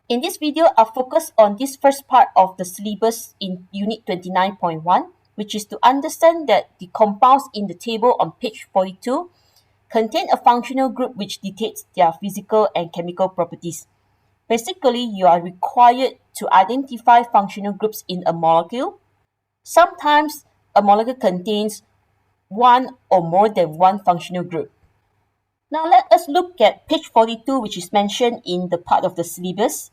In this video, I'll focus on this first part of the syllabus in Unit 29.1, which is to understand that the compounds in the table on page 42 contain a functional group which dictates their physical and chemical properties. Basically, you are required to identify functional groups in a molecule. Sometimes a molecule contains one or more than one functional group. Now let us look at page 42, which is mentioned in the part of the syllabus.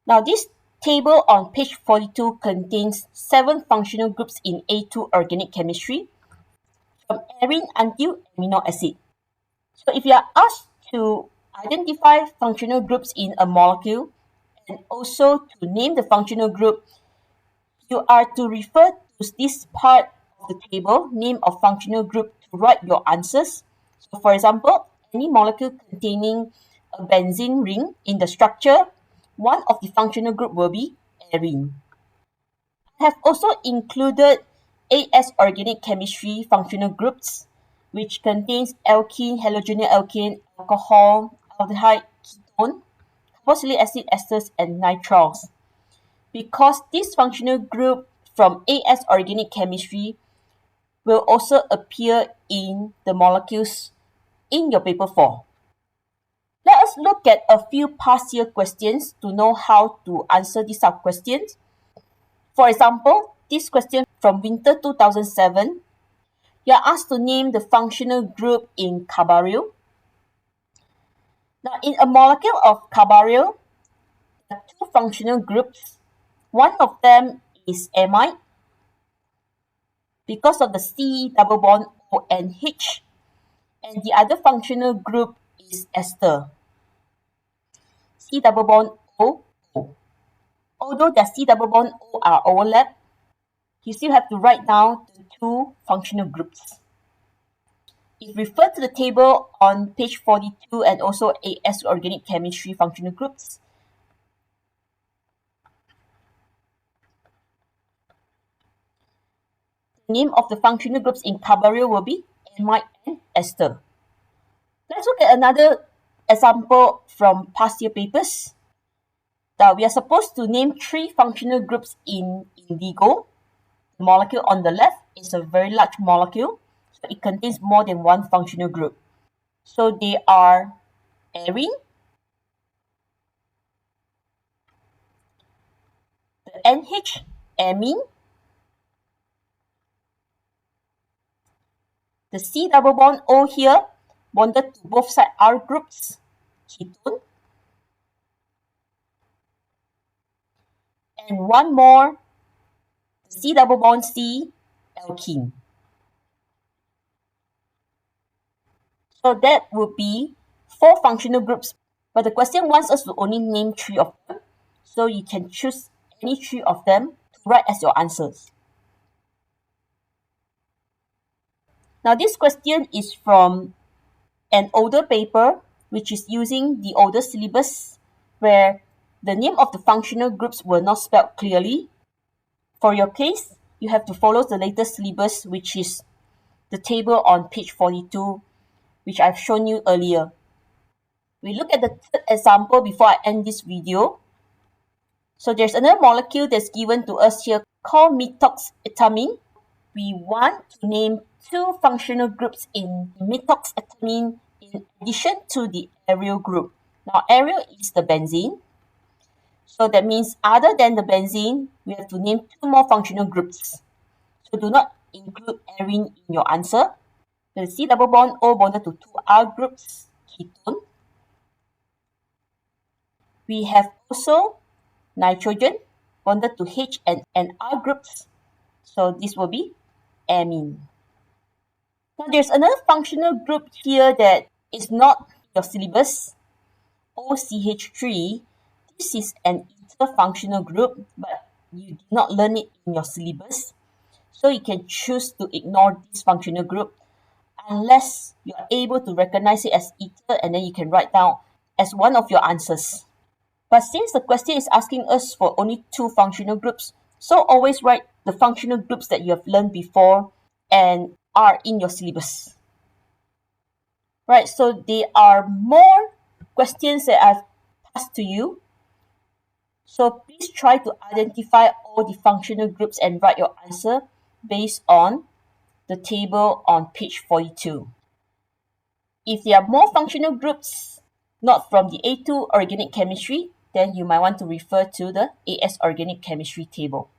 Now this table on page 42 contains 7 functional groups in A2 organic chemistry, from arene until amino acid. So if you are asked to identify functional groups in a molecule and also to name the functional group, you are to refer to this part of the table, name of functional group, to write your answers. So for example, any molecule containing a benzene ring in the structure, one of the functional group will be arene. I have also included AS organic chemistry functional groups, which contains alkene, halogenyl alkane, alcohol, aldehyde, ketone, carboxylic acid esters, and nitriles. Because this functional group from AS organic chemistry will also appear in the molecules in your paper 4. Let us look at a few past year questions to know how to answer these sub questions. For example, this question from winter 2007, you are asked to name the functional group in carbaryl. Now, in a molecule of carbaryl, there are 2 functional groups. One of them is amide because of the C double bond ONH, and the other functional group is ester, C double bond O. Although the C double bond O are overlapped, you still have to write down the 2 functional groups. If refer to the table on page 42 and also AS organic chemistry functional groups, the name of the functional groups in carbaryl will be amide and ester. Let's look at another example from past year papers. Now, we are supposed to name 3 functional groups in indigo. The molecule on the left is a very large molecule, so it contains more than 1 functional group. So they are arene, the NH, amine, the C double bond O here, bonded to both side R groups, ketone, and one more, the C double bond C, alkene. So that would be 4 functional groups, but the question wants us to only name 3 of them. So you can choose any 3 of them to write as your answers. Now this question is from an older paper, which is using the older syllabus, where the name of the functional groups were not spelled clearly. For your case, you have to follow the latest syllabus, which is the table on page 42, which I've shown you earlier. We look at the third example before I end this video. So there's another molecule that's given to us here called methoxetamine. We want to name 2 functional groups in methoxetamine in addition to the aryl group. Now aryl is the benzene. So that means other than the benzene, we have to name 2 more functional groups. So do not include arene in your answer. The C double bond O bonded to 2 R groups, ketone. We have also nitrogen bonded to H and R groups. So this will be amine. Now there's another functional group here that is not your syllabus, OCH3. This is an ether functional group, but you did not learn it in your syllabus. So you can choose to ignore this functional group unless you are able to recognize it as ether, and then you can write down as one of your answers. But since the question is asking us for only 2 functional groups, so always write the functional groups that you have learned before and are in your syllabus. Right, so there are more questions that I've passed to you. So please try to identify all the functional groups and write your answer based on the table on page 42. If there are more functional groups not from the A2 organic chemistry, then you might want to refer to the AS organic chemistry table.